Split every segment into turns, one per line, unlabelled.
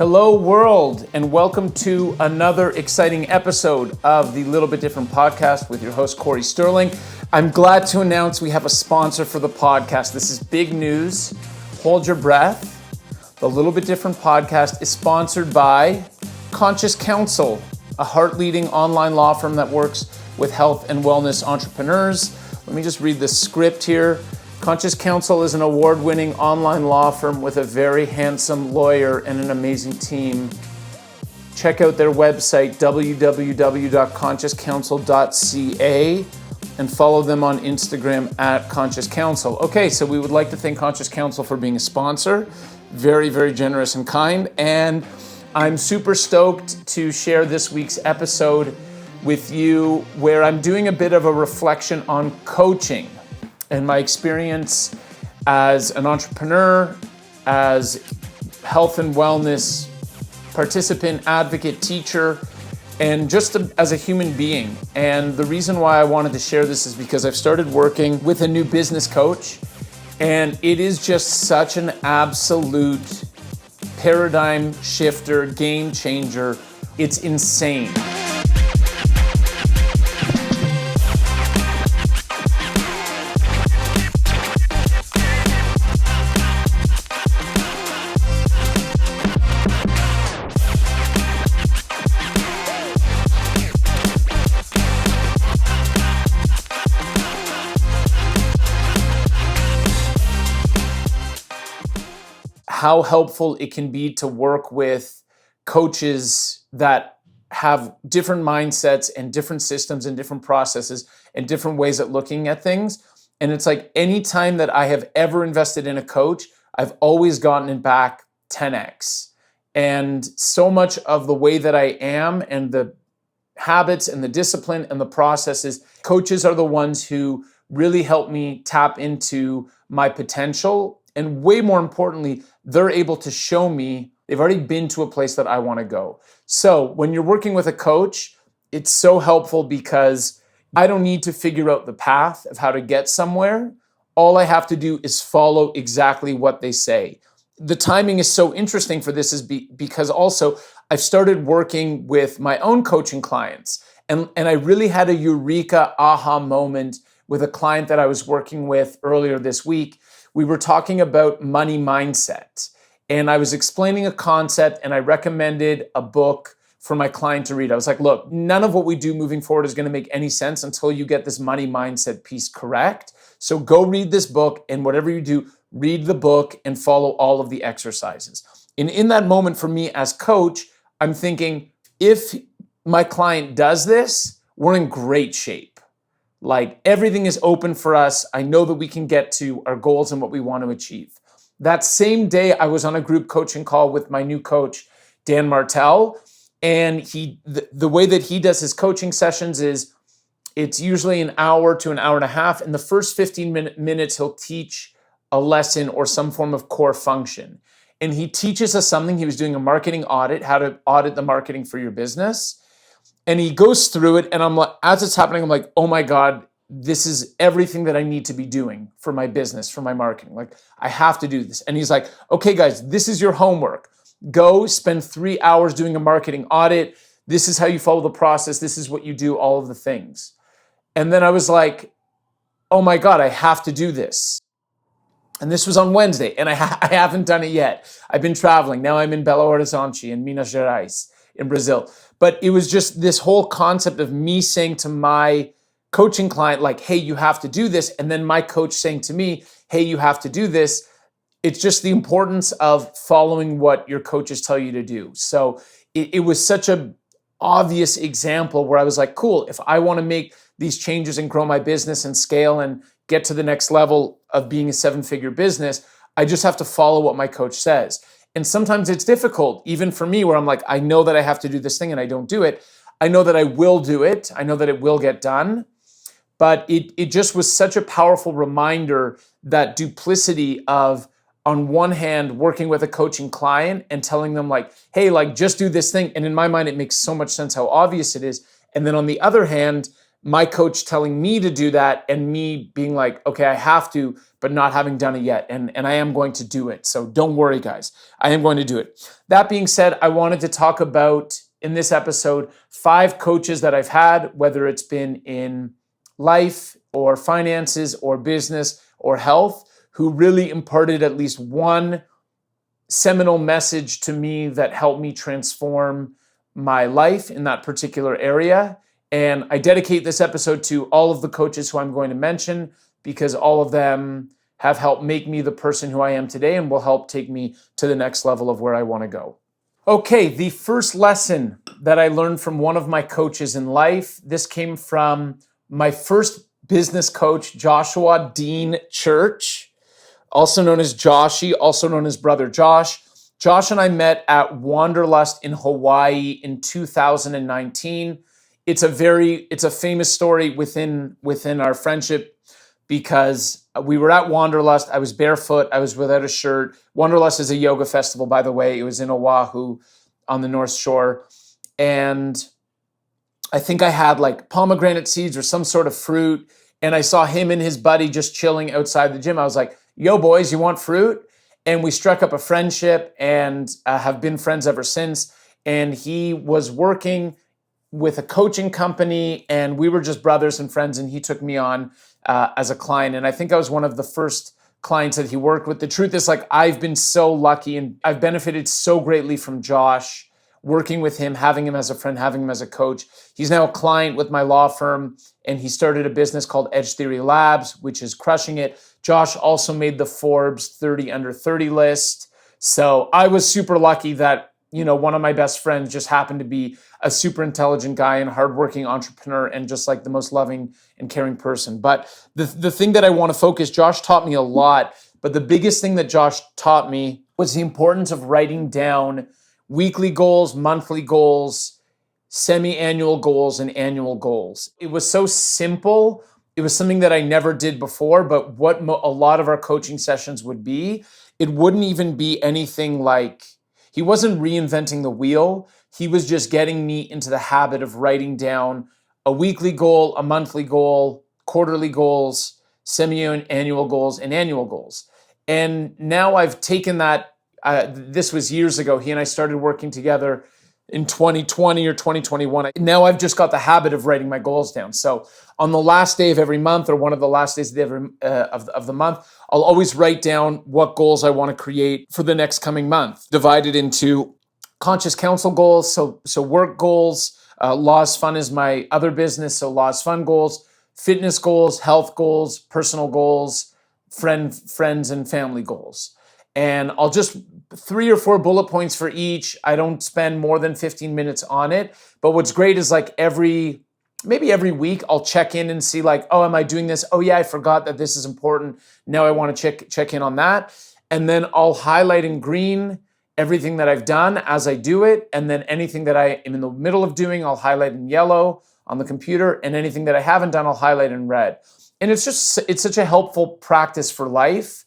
Hello world, and welcome to another exciting episode of the Little Bit Different podcast with your host, Corey Sterling. I'm glad to announce we have a sponsor for the podcast. This is big news. Hold your breath. The Little Bit Different podcast is sponsored by Conscious Counsel, a heart-leading online law firm that works with health and wellness entrepreneurs. Let me just read the script here. Conscious Counsel is an award-winning online law firm with a very handsome lawyer and an amazing team. Check out their website, www.consciouscounsel.ca, and follow them on Instagram at Conscious Counsel. Okay, so we would like to thank Conscious Counsel for being a sponsor. Very, very generous and kind. And I'm super stoked to share this week's episode with you, where I'm doing a bit of a reflection on coaching and my experience as an entrepreneur, as health and wellness participant, advocate, teacher, and just as a human being. And the reason why I wanted to share this is because I've started working with a new business coach, and it is just such an absolute paradigm shifter, game changer. It's insane. How helpful it can be to work with coaches that have different mindsets and different systems and different processes and different ways at looking at things. And it's like any time that I have ever invested in a coach, I've always gotten it back 10x. And so much of the way that I am and the habits and the discipline and the processes, coaches are the ones who really help me tap into my potential. And way more importantly, they're able to show me they've already been to a place that I want to go. So when you're working with a coach, it's so helpful because I don't need to figure out the path of how to get somewhere. All I have to do is follow exactly what they say. The timing is so interesting for this is because also I've started working with my own coaching clients. And I really had a eureka aha moment with a client that I was working with earlier this week. We were talking about money mindset, and I was explaining a concept, and I recommended a book for my client to read. I was like, look, none of what we do moving forward is going to make any sense until you get this money mindset piece correct. So go read this book, and whatever you do, read the book and follow all of the exercises. And in that moment for me as coach, I'm thinking, if my client does this, we're in great shape. Like everything is open for us. I know that we can get to our goals and what we want to achieve. That same day, I was on a group coaching call with my new coach, Dan Martell. And the way that he does his coaching sessions is it's usually an hour to an hour and a half. In the first 15 minutes, he'll teach a lesson or some form of core function. And he teaches us something. He was doing a marketing audit, how to audit the marketing for your business. And he goes through it, and I'm like, as it's happening, I'm like, oh my God, this is everything that I need to be doing for my business, for my marketing. Like, I have to do this. And he's like, okay, guys, this is your homework. Go spend 3 hours doing a marketing audit. This is how you follow the process. This is what you do, all of the things. And then I was like, oh my God, I have to do this. And this was on Wednesday, and I haven't done it yet. I've been traveling. Now I'm in Belo Horizonte in Minas Gerais in Brazil. But it was just this whole concept of me saying to my coaching client, like, hey, you have to do this. And then my coach saying to me, hey, you have to do this. It's just the importance of following what your coaches tell you to do. So it was such an obvious example where I was like, cool, if I want to make these changes and grow my business and scale and get to the next level of being a 7-figure business, I just have to follow what my coach says. And sometimes it's difficult, even for me, where I'm like, I know that I have to do this thing and I don't do it. I know that I will do it. I know that it will get done. But it just was such a powerful reminder that duplicity of, on one hand, working with a coaching client and telling them like, hey, like just do this thing. And in my mind, it makes so much sense how obvious it is. And then on the other hand, my coach telling me to do that and me being like, okay, I have to, but not having done it yet. And I am going to do it. So don't worry, guys. I am going to do it. That being said, I wanted to talk about in this episode 5 coaches that I've had, whether it's been in life or finances or business or health, who really imparted at least one seminal message to me that helped me transform my life in that particular area. And I dedicate this episode to all of the coaches who I'm going to mention, because all of them have helped make me the person who I am today and will help take me to the next level of where I want to go. Okay, the first lesson that I learned from one of my coaches in life, this came from my first business coach, Joshua Dean Church, also known as Joshy, also known as Brother Josh. Josh and I met at Wanderlust in Hawaii in 2019. It's a famous story within our friendship, because we were at Wanderlust. I was barefoot. I was without a shirt. Wanderlust is a yoga festival, by the way. It was in Oahu on the North Shore. And I think I had like pomegranate seeds or some sort of fruit. And I saw him and his buddy just chilling outside the gym. I was like, yo, boys, you want fruit? And we struck up a friendship and have been friends ever since. And he was working with a coaching company, and we were just brothers and friends, and he took me on as a client. And I think I was one of the first clients that he worked with. The truth is, like, I've been so lucky and I've benefited so greatly from Josh, working with him, having him as a friend, having him as a coach. He's now a client with my law firm, and he started a business called Edge Theory Labs, which is crushing it. Josh also made the Forbes 30 under 30 list. So I was super lucky that, one of my best friends just happened to be a super intelligent guy and hardworking entrepreneur and just like the most loving and caring person. But the thing that I want to focus, Josh taught me a lot, but the biggest thing that Josh taught me was the importance of writing down weekly goals, monthly goals, semi-annual goals, and annual goals. It was so simple. It was something that I never did before, but what a lot of our coaching sessions would be, it wouldn't even be anything like, he wasn't reinventing the wheel. He was just getting me into the habit of writing down a weekly goal, a monthly goal, quarterly goals, semi-annual goals, and annual goals. And now I've taken that, this was years ago. He and I started working together in 2020 or 2021. Now I've just got the habit of writing my goals down. So on the last day of every month, or one of the last days of the month, I'll always write down what goals I want to create for the next coming month, divided into conscious counsel goals, so work goals, Law's Fun is my other business, so Law's Fun goals, fitness goals, health goals, personal goals, friends and family goals. And I'll just 3 or 4 bullet points for each. I don't spend more than 15 minutes on it. But what's great is like maybe every week I'll check in and see like, oh, am I doing this? Oh yeah, I forgot that this is important. Now I want to check in on that. And then I'll highlight in green everything that I've done as I do it. And then anything that I am in the middle of doing, I'll highlight in yellow on the computer. And anything that I haven't done, I'll highlight in red. And it's such a helpful practice for life.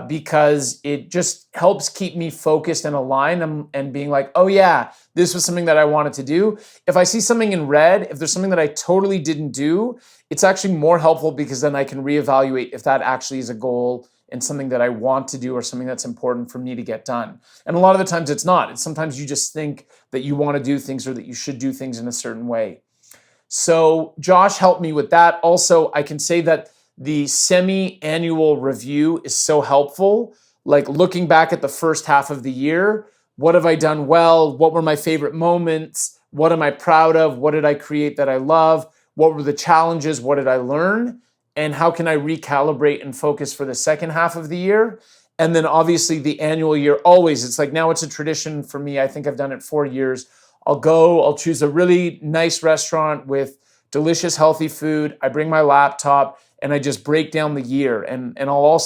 Because it just helps keep me focused and aligned and being like, oh yeah, this was something that I wanted to do. If I see something in red, if there's something that I totally didn't do, it's actually more helpful, because then I can reevaluate if that actually is a goal and something that I want to do or something that's important for me to get done. And a lot of the times it's not. It's sometimes you just think that you want to do things or that you should do things in a certain way. So Josh helped me with that. Also, I can say that the semi-annual review is so helpful. Like looking back at the first half of the year, what have I done well? What were my favorite moments? What am I proud of? What did I create that I love? What were the challenges? What did I learn? And how can I recalibrate and focus for the second half of the year? And then obviously the annual year, always, it's like now it's a tradition for me. I think I've done it 4 years. I'll choose a really nice restaurant with delicious, healthy food. I bring my laptop and I just break down the year. And I'll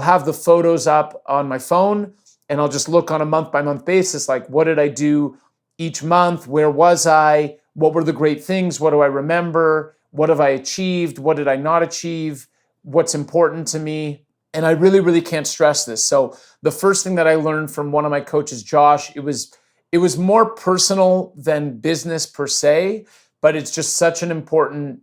have the photos up on my phone, and I'll just look on a month by month basis, like what did I do each month? Where was I? What were the great things? What do I remember? What have I achieved? What did I not achieve? What's important to me? And I really, really can't stress this. So the first thing that I learned from one of my coaches, Josh, it was more personal than business per se, but it's just such an important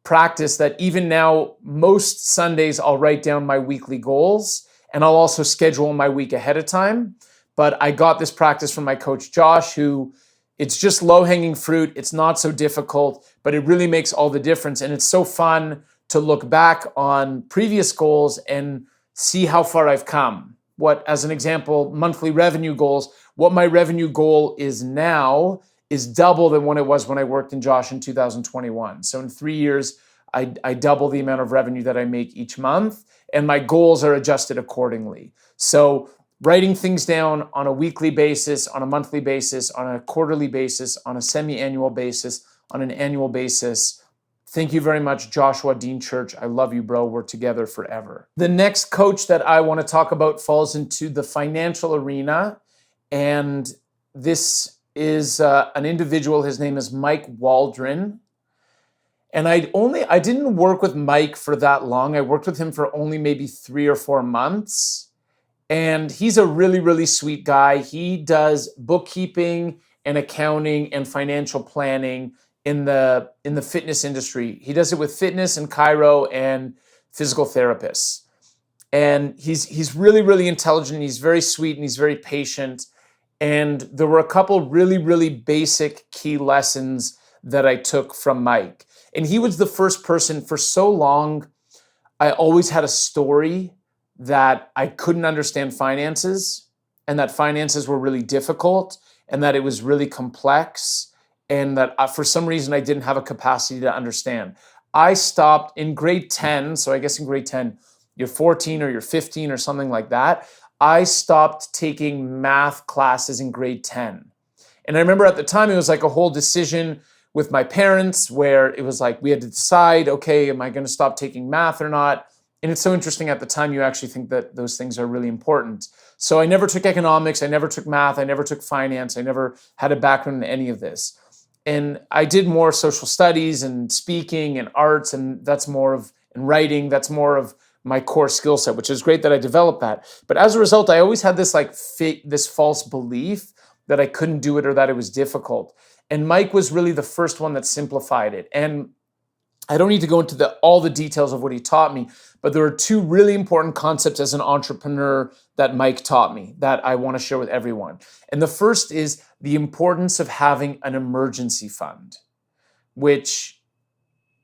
practice that even now, most Sundays, I'll write down my weekly goals and I'll also schedule my week ahead of time. But I got this practice from my coach, Josh, who it's just low-hanging fruit. It's not so difficult, but it really makes all the difference. And it's so fun to look back on previous goals and see how far I've come. What, as an example, monthly revenue goals, what my revenue goal is now is double than what it was when I worked in Josh in 2021. So in 3 years, I double the amount of revenue that I make each month, and my goals are adjusted accordingly. So writing things down on a weekly basis, on a monthly basis, on a quarterly basis, on a semi-annual basis, on an annual basis. Thank you very much, Joshua Dean Church. I love you, bro. We're together forever. The next coach that I want to talk about falls into the financial arena, and this is an individual. His name is Mike Waldron. And I didn't work with Mike for that long. I worked with him for only maybe 3 or 4 months. And he's a really, really sweet guy. He does bookkeeping and accounting and financial planning in the fitness industry. He does it with fitness and chiro and physical therapists. And he's really, really intelligent. He's very sweet and he's very patient. And there were a couple really, really basic key lessons that I took from Mike. And he was the first person for so long. I always had a story that I couldn't understand finances, and that finances were really difficult, and that it was really complex, and that for some reason I didn't have a capacity to understand. I stopped in grade 10, so I guess in grade 10, you're 14 or you're 15 or something like that. I stopped taking math classes in grade 10. And I remember at the time it was like a whole decision with my parents where it was like we had to decide, okay, am I going to stop taking math or not? And it's so interesting at the time you actually think that those things are really important. So I never took economics, I never took math, I never took finance, I never had a background in any of this. And I did more social studies and speaking and arts, and writing, that's more of my core skill set, which is great that I developed that. But as a result, I always had this this false belief that I couldn't do it or that it was difficult. And Mike was really the first one that simplified it. And I don't need to go into all the details of what he taught me, but there are 2 really important concepts as an entrepreneur that Mike taught me that I want to share with everyone. And the first is the importance of having an emergency fund, which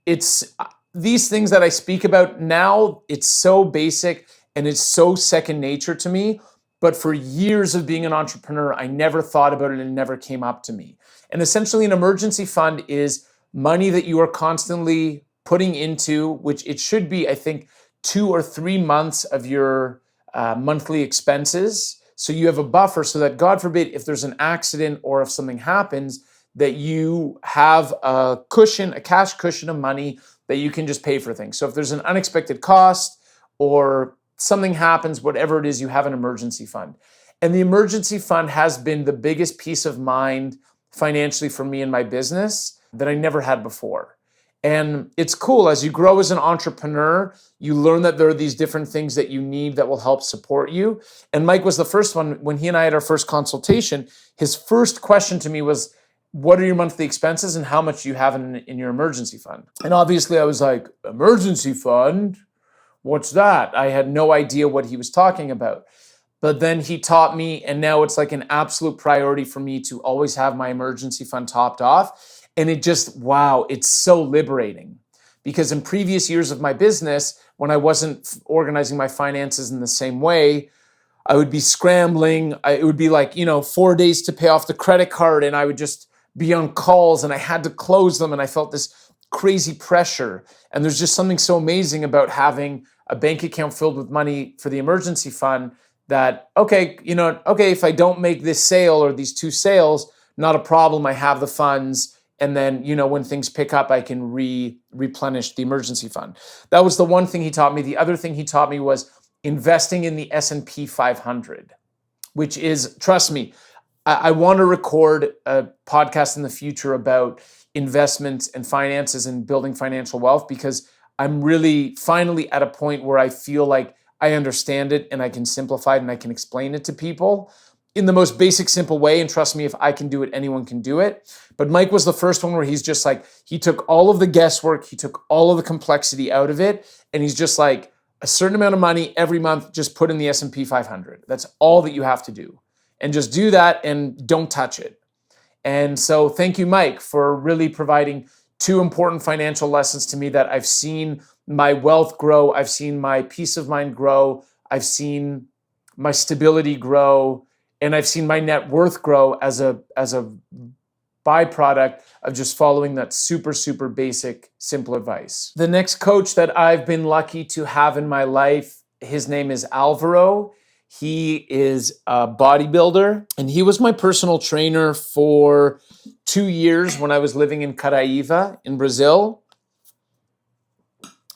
it's these things that I speak about now, it's so basic and it's so second nature to me. But for years of being an entrepreneur, I never thought about it and it never came up to me. And essentially an emergency fund is money that you are constantly putting into, which it should be, I think, 2 or 3 months of your monthly expenses. So you have a buffer so that, God forbid, if there's an accident or if something happens, that you have a cushion, a cash cushion of money that you can just pay for things. So if there's an unexpected cost or something happens, whatever it is, you have an emergency fund. And the emergency fund has been the biggest peace of mind financially for me and my business that I never had before. And it's cool. As you grow as an entrepreneur, you learn that there are these different things that you need that will help support you. And Mike was the first one. When he and I had our first consultation, his first question to me was, what are your monthly expenses and how much do you have in your emergency fund? And obviously I was like, emergency fund? What's that? I had no idea what he was talking about. But then he taught me, and now it's like an absolute priority for me to always have my emergency fund topped off. And it just, wow, it's so liberating. Because in previous years of my business, when I wasn't organizing my finances in the same way, I would be scrambling. It would be like, 4 days to pay off the credit card, and I would just be on calls and I had to close them, and I felt this crazy pressure. And there's just something so amazing about having a bank account filled with money for the emergency fund that, okay, if I don't make this sale or these 2 sales, not a problem. I have the funds. And then, when things pick up, I can replenish the emergency fund. That was the one thing he taught me. The other thing he taught me was investing in the S&P 500, which is, trust me, I want to record a podcast in the future about investments and finances and building financial wealth, because I'm really finally at a point where I feel like I understand it and I can simplify it and I can explain it to people. in the most basic, simple way. And trust me, if I can do it, anyone can do it. But Mike was the first one where he's just like, he took all of the guesswork, he took all of the complexity out of it. And he's just like, a certain amount of money every month, just put in the S&P 500. That's all that you have to do. And just do that and don't touch it. And so thank you, Mike, for really providing two important financial lessons to me that I've seen my wealth grow. I've seen my peace of mind grow. I've seen my stability grow. And I've seen my net worth grow as a byproduct of just following that super, super basic, simple advice. The next coach that I've been lucky to have in my life, his name is Alvaro. He is a bodybuilder, and he was my personal trainer for 2 years when I was living in Caraíva in Brazil.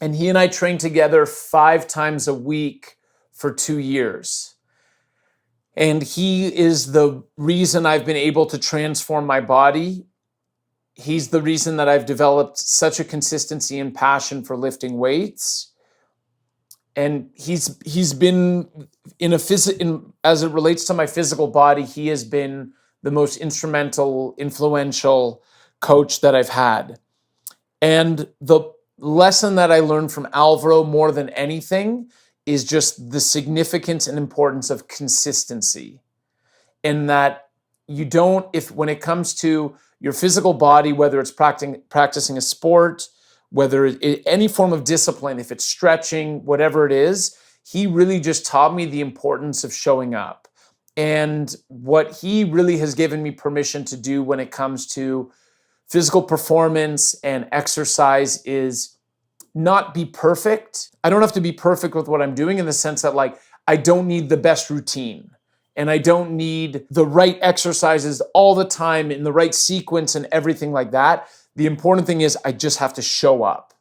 And he and I trained together 5 times a week for 2 years. And he is the reason I've been able to transform my body. He's the reason that I've developed such a consistency and passion for lifting weights. And he's been as it relates to my physical body, he has been the most instrumental, influential coach that I've had. And the lesson that I learned from Alvaro more than anything is just the significance and importance of consistency. And that you don't, when it comes to your physical body, whether it's practicing a sport, whether any form of discipline, if it's stretching, whatever it is, he really just taught me the importance of showing up. And what he really has given me permission to do when it comes to physical performance and exercise is not be perfect. I don't have to be perfect with what I'm doing in the sense that like, I don't need the best routine and I don't need the right exercises all the time in the right sequence and everything like that. The important thing is I just have to show up.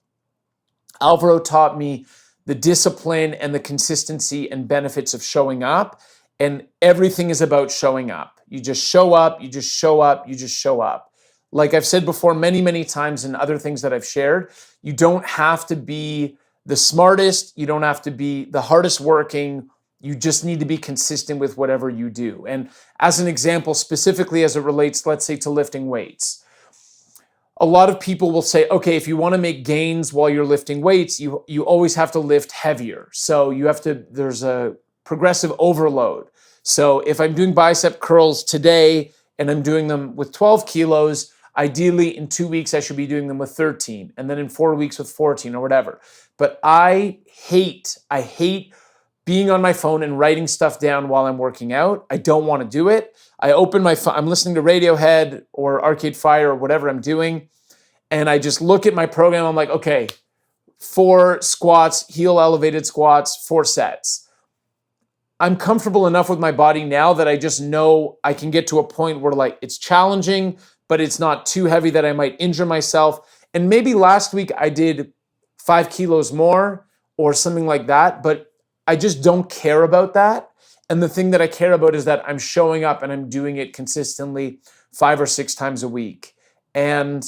Alvaro taught me the discipline and the consistency and benefits of showing up, and everything is about showing up. You just show up, you just show up, you just show up. Like I've said before many, many times in other things that I've shared, you don't have to be the smartest, you don't have to be the hardest working, you just need to be consistent with whatever you do. And as an example, specifically as it relates, let's say, to lifting weights, a lot of people will say, okay, if you want to make gains while you're lifting weights, you always have to lift heavier. So there's a progressive overload. So if I'm doing bicep curls today and I'm doing them with 12 kilos, ideally in 2 weeks, I should be doing them with 13, and then in 4 weeks with 14 or whatever. But I hate being on my phone and writing stuff down while I'm working out. I don't want to do it. I open my phone, I'm listening to Radiohead or Arcade Fire or whatever I'm doing, and I just look at my program. I'm like, okay, 4 squats, heel elevated squats, 4 sets. I'm comfortable enough with my body now that I just know I can get to a point where like it's challenging, but it's not too heavy that I might injure myself. And maybe last week I did 5 kilos more or something like that, but I just don't care about that. And the thing that I care about is that I'm showing up and I'm doing it consistently 5 or 6 times a week. And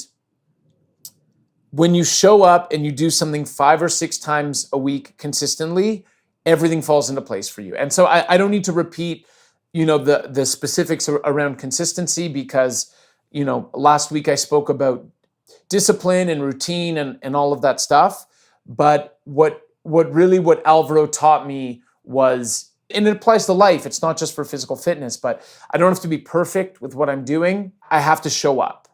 when you show up and you do something 5 or 6 times a week consistently, everything falls into place for you. And so I don't need to repeat, the specifics around consistency because, last week I spoke about discipline and routine and all of that stuff. But what Alvaro taught me was, and it applies to life, it's not just for physical fitness, but I don't have to be perfect with what I'm doing. I have to show up.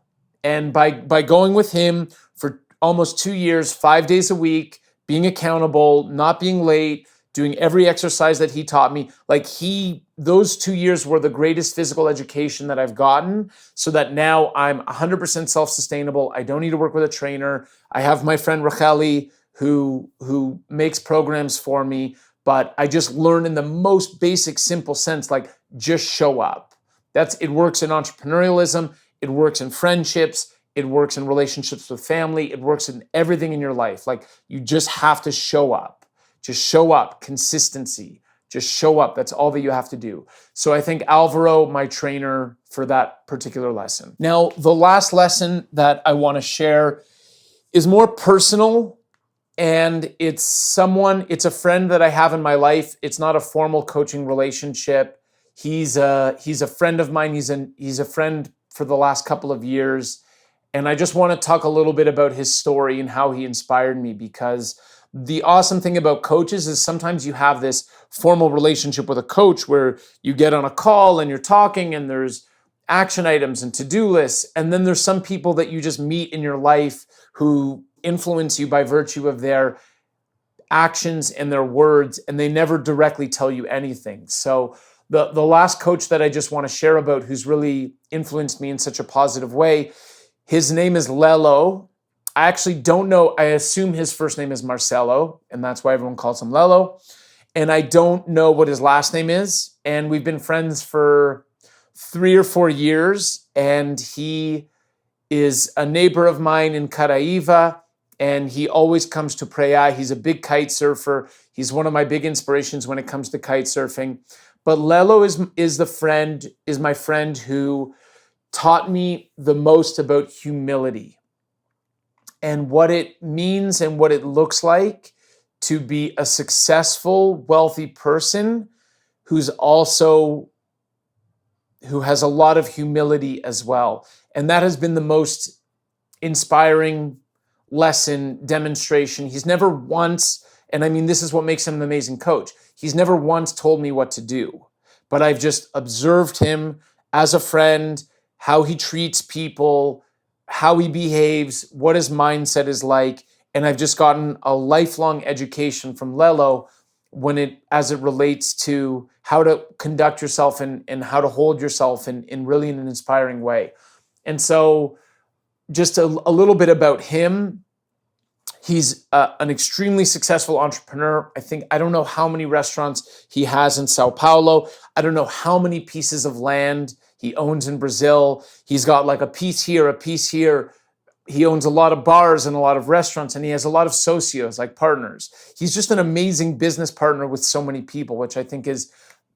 And by going with him for almost 2 years, 5 days a week, being accountable, not being late, doing every exercise that he taught me, those 2 years were the greatest physical education that I've gotten, so that now I'm 100% self-sustainable. I don't need to work with a trainer. I have my friend Racheli who makes programs for me, but I just learned in the most basic, simple sense, just show up. It works in entrepreneurialism. It works in friendships. It works in relationships with family. It works in everything in your life. You just have to show up. Just show up. Consistency. Just show up. That's all that you have to do. So I think Alvaro, my trainer, for that particular lesson. Now, the last lesson that I want to share is more personal, and it's a friend that I have in my life. It's not a formal coaching relationship. He's a friend of mine. He's a friend for the last couple of years. And I just want to talk a little bit about his story and how he inspired me, because the awesome thing about coaches is sometimes you have this formal relationship with a coach where you get on a call and you're talking and there's action items and to-do lists. And then there's some people that you just meet in your life who influence you by virtue of their actions and their words, and they never directly tell you anything. So the last coach that I just want to share about, who's really influenced me in such a positive way, his name is Lelo. I actually don't know. I assume his first name is Marcelo, and that's why everyone calls him Lelo. And I don't know what his last name is. And we've been friends for 3 or 4 years. And he is a neighbor of mine in Caraíva. And he always comes to Praia. He's a big kite surfer. He's one of my big inspirations when it comes to kite surfing. But Lelo is my friend who taught me the most about humility and what it means and what it looks like to be a successful, wealthy person who has a lot of humility as well. And that has been the most inspiring lesson, demonstration. He's never once, and I mean, this is what makes him an amazing coach, he's never once told me what to do, but I've just observed him as a friend, how he treats people, how he behaves, what his mindset is like. And I've just gotten a lifelong education from Lelo as it relates to how to conduct yourself and how to hold yourself in really an inspiring way. And so just a little bit about him. He's an extremely successful entrepreneur. I don't know how many restaurants he has in Sao Paulo. I don't know how many pieces of land he owns in Brazil. He's got like a piece here, a piece here. He owns a lot of bars and a lot of restaurants, and he has a lot of socios, like partners. He's just an amazing business partner with so many people, which I think is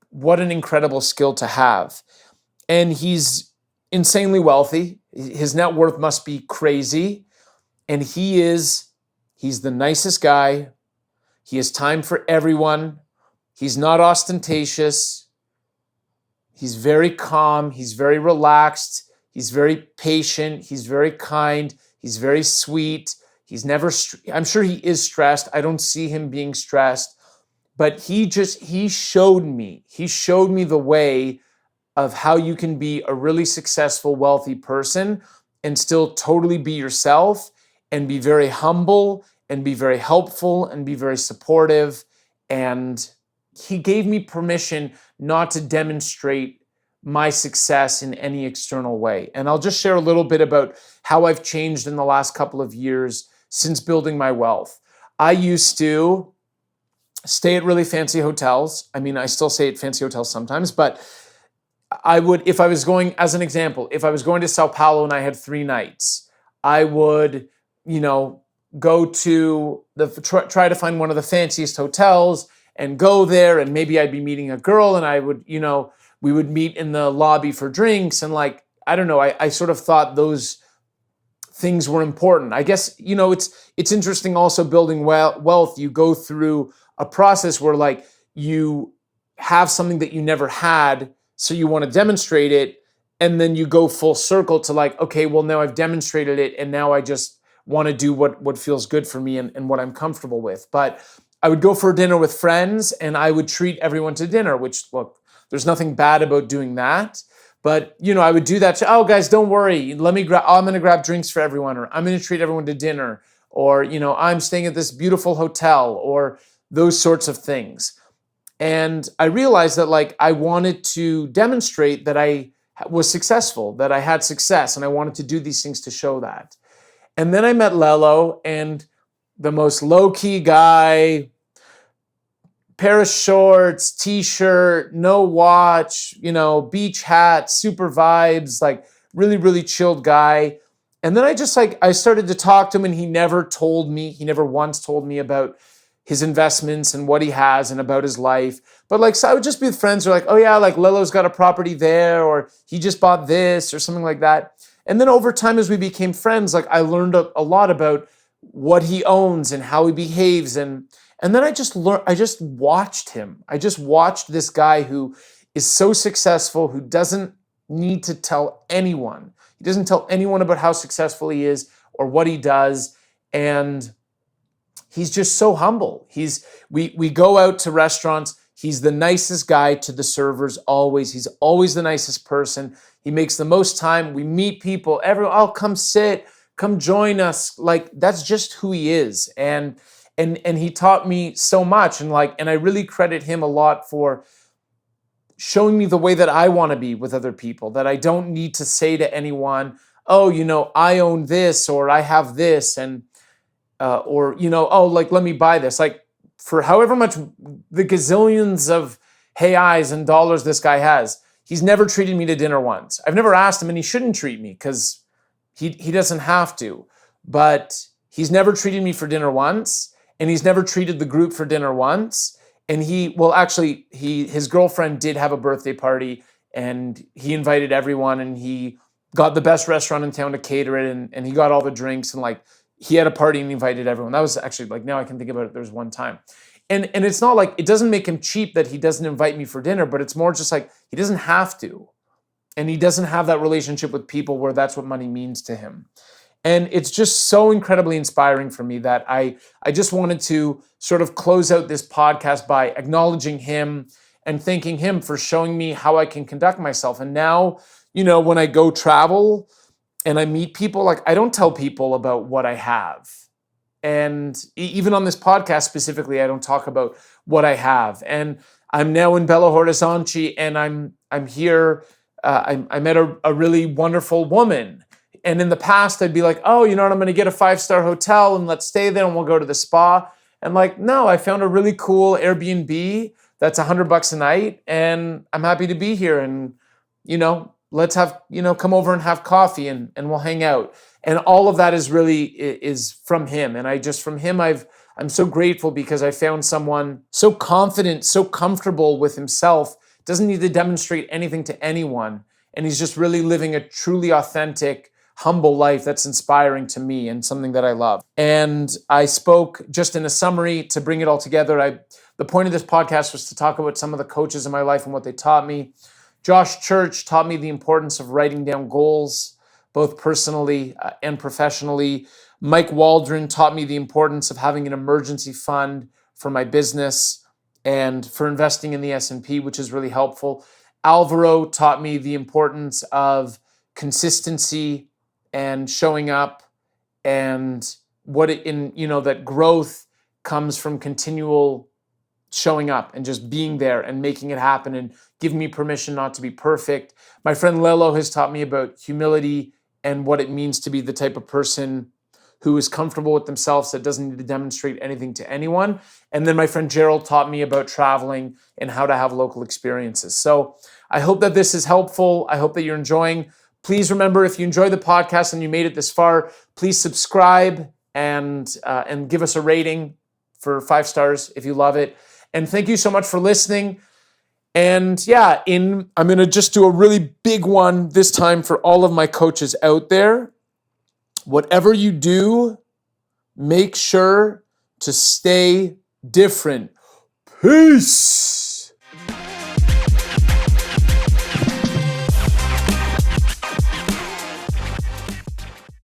what an incredible skill to have. And he's insanely wealthy. His net worth must be crazy. And he's the nicest guy. He has time for everyone. He's not ostentatious. He's very calm. He's very relaxed. He's very patient. He's very kind. He's very sweet. He's never, I'm sure he is stressed. I don't see him being stressed, but he showed me the way of how you can be a really successful, wealthy person and still totally be yourself and be very humble and be very helpful and be very supportive. And he gave me permission not to demonstrate my success in any external way. And I'll just share a little bit about how I've changed in the last couple of years since building my wealth. I used to stay at really fancy hotels. I mean, I still stay at fancy hotels sometimes, but I would, if I was going, as an example, if I was going to Sao Paulo and I had 3 nights, I would, go to try to find one of the fanciest hotels and go there, and maybe I'd be meeting a girl, and I would, we would meet in the lobby for drinks, and I don't know, I sort of thought those things were important. I guess, it's interesting also building wealth. You go through a process where you have something that you never had, so you want to demonstrate it, and then you go full circle to okay, well, now I've demonstrated it, and now I just want to do what feels good for me and what I'm comfortable with. But I would go for dinner with friends, and I would treat everyone to dinner, which, look, there's nothing bad about doing that. But, I would do that. Oh, guys, don't worry. I'm going to grab drinks for everyone, or I'm going to treat everyone to dinner, or, I'm staying at this beautiful hotel, or those sorts of things. And I realized that I wanted to demonstrate that I was successful, that I had success, and I wanted to do these things to show that. And then I met Lelo, and the most low-key guy, pair of shorts, t-shirt, no watch, beach hat, super vibes, really, really chilled guy. And then I started to talk to him, and he never once told me about his investments and what he has and about his life. But so I would just be with friends who are oh yeah, Lelo's got a property there, or he just bought this or something like that. And then over time, as we became friends, I learned a lot about what he owns and how he behaves. And then I just watched him. I just watched this guy who is so successful, who doesn't need to tell anyone. He doesn't tell anyone about how successful he is or what he does. And he's just so humble. We go out to restaurants. He's the nicest guy to the servers always. He's always the nicest person. He makes the most time. We meet people. Everyone, oh, come sit, come join us. Like, that's just who he is. And he taught me so much. And I really credit him a lot for showing me the way that I want to be with other people, that I don't need to say to anyone, oh, I own this, or I have this, and or, oh, let me buy this. Like, for however much, the gazillions of eyes and dollars this guy has, he's never treated me to dinner once. I've never asked him, and he shouldn't treat me because he doesn't have to. But he's never treated me for dinner once, and he's never treated the group for dinner once. And his girlfriend did have a birthday party, and he invited everyone, and he got the best restaurant in town to cater it, and he got all the drinks, and he had a party and invited everyone. That was actually, now I can think about it, there was one time. And it's not it doesn't make him cheap that he doesn't invite me for dinner, but it's more just he doesn't have to. And he doesn't have that relationship with people where that's what money means to him. And it's just so incredibly inspiring for me that I just wanted to sort of close out this podcast by acknowledging him and thanking him for showing me how I can conduct myself. And now, when I go travel and I meet people, I don't tell people about what I have. And even on this podcast specifically, I don't talk about what I have. And I'm now in Belo Horizonte, and I'm here. I met a really wonderful woman. And in the past, I'd be like, oh, I'm going to get a 5-star hotel and let's stay there and we'll go to the spa. And no, I found a really cool Airbnb that's $100 a night, and I'm happy to be here. And, let's have, come over and have coffee and we'll hang out. And all of that is from him. And from him, I'm so grateful because I found someone so confident, so comfortable with himself, doesn't need to demonstrate anything to anyone. And he's just really living a truly authentic, humble life that's inspiring to me and something that I love. And I spoke just in a summary to bring it all together. The point of this podcast was to talk about some of the coaches in my life and what they taught me. Josh Church taught me the importance of writing down goals, both personally and professionally. Mike Waldron taught me the importance of having an emergency fund for my business and for investing in the S&P, which is really helpful. Alvaro taught me the importance of consistency and showing up, and that growth comes from continual showing up and just being there and making it happen and giving me permission not to be perfect. My friend Lelo has taught me about humility and what it means to be the type of person who is comfortable with themselves, that doesn't need to demonstrate anything to anyone. And then my friend Gerald taught me about traveling and how to have local experiences. So I hope that this is helpful. I hope that you're enjoying. Please remember, if you enjoy the podcast and you made it this far, please subscribe and give us a rating for 5 stars if you love it. And thank you so much for listening. And I'm going to just do a really big one this time for all of my coaches out there. Whatever you do, make sure to stay different. Peace.